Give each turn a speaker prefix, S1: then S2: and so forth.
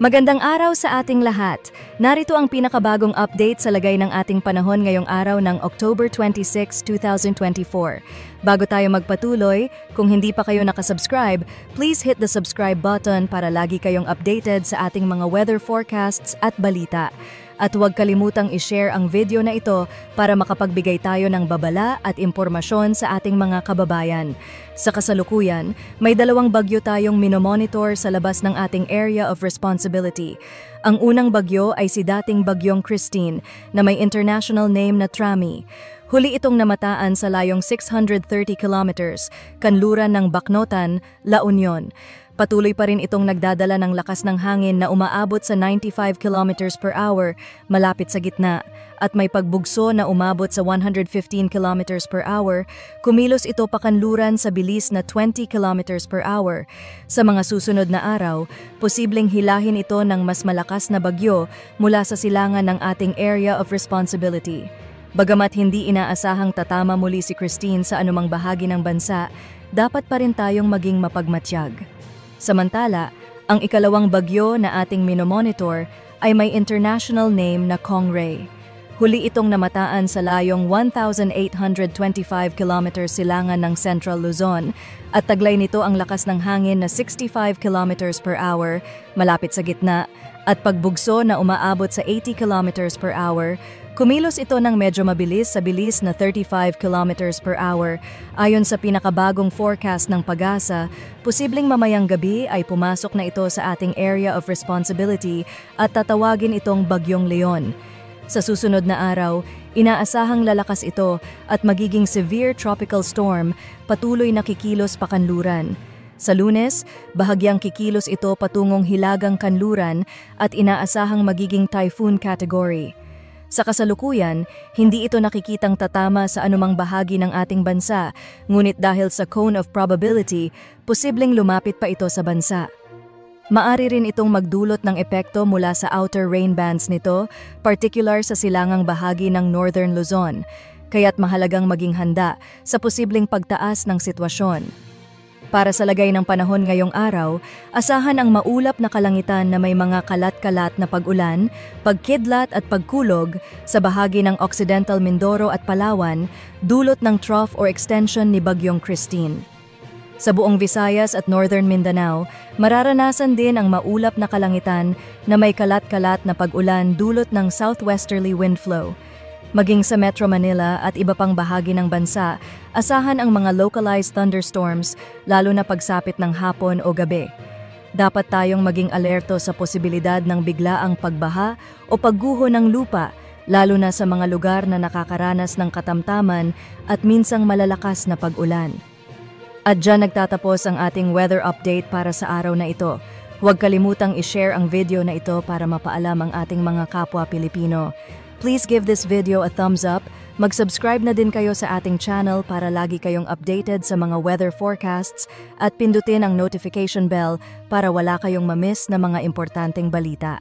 S1: Magandang araw sa ating lahat. Narito ang pinakabagong update sa lagay ng ating panahon ngayong araw ng October 26, 2024. Bago tayo magpatuloy, kung hindi pa kayo nakasubscribe, please hit the subscribe button para lagi kayong updated sa ating mga weather forecasts at balita. At huwag kalimutang i-share ang video na ito para makapagbigay tayo ng babala at impormasyon sa ating mga kababayan. Sa kasalukuyan, may dalawang bagyo tayong minomonitor sa labas ng ating area of responsibility. Ang unang bagyo ay si dating bagyong Christine na may international name na Trami. Huli itong namataan sa layong 630 kilometers, kanluran ng Bacnotan, La Union. Patuloy pa rin itong nagdadala ng lakas ng hangin na umaabot sa 95 kilometers per hour malapit sa gitna at may pagbugso na umabot sa 115 kilometers per hour, kumilos ito pakanluran sa bilis na 20 kilometers per hour. Sa mga susunod na araw, posibleng hilahin ito ng mas malakas na bagyo mula sa silangan ng ating area of responsibility. Bagamat hindi inaasahang tatama muli si Christine sa anumang bahagi ng bansa, dapat pa rin tayong maging mapagmatyag. Samantala, ang ikalawang bagyo na ating minomonitor ay may international name na Kongray. Huli itong namataan sa layong 1,825 kilometers silangan ng Central Luzon at taglay nito ang lakas ng hangin na 65 kilometers per hour malapit sa gitna at pagbugso na umaabot sa 80 kilometers per hour. Kumilos ito ng medyo mabilis sa bilis na 35 kilometers per hour. Ayon sa pinakabagong forecast ng Pag-asa, posibleng mamayang gabi ay pumasok na ito sa ating area of responsibility at tatawagin itong Bagyong Leon. Sa susunod na araw, inaasahang lalakas ito at magiging severe tropical storm, patuloy na kikilos pakanluran. Sa Lunes, bahagyang kikilos ito patungong Hilagang Kanluran at inaasahang magiging typhoon category. Sa kasalukuyan, hindi ito nakikitang tatama sa anumang bahagi ng ating bansa, ngunit dahil sa cone of probability, posibleng lumapit pa ito sa bansa. Maari rin itong magdulot ng epekto mula sa outer rain bands nito, particular sa silangang bahagi ng Northern Luzon, kaya't mahalagang maging handa sa posibleng pagtaas ng sitwasyon. Para sa lagay ng panahon ngayong araw, asahan ang maulap na kalangitan na may mga kalat-kalat na pag-ulan, pagkidlat at pagkulog sa bahagi ng Occidental Mindoro at Palawan, dulot ng trough or extension ni Bagyong Christine. Sa buong Visayas at Northern Mindanao, mararanasan din ang maulap na kalangitan na may kalat-kalat na pag-ulan dulot ng southwesterly wind flow. Maging sa Metro Manila at iba pang bahagi ng bansa, asahan ang mga localized thunderstorms lalo na pagsapit ng hapon o gabi. Dapat tayong maging alerto sa posibilidad ng biglaang pagbaha o pagguho ng lupa, lalo na sa mga lugar na nakakaranas ng katamtaman at minsang malalakas na pag-ulan. At dyan nagtatapos ang ating weather update para sa araw na ito. Huwag kalimutang i-share ang video na ito para mapaalam ang ating mga kapwa Pilipino. Please give this video a thumbs up, mag-subscribe na din kayo sa ating channel para lagi kayong updated sa mga weather forecasts at pindutin ang notification bell para wala kayong ma-miss na mga importanteng balita.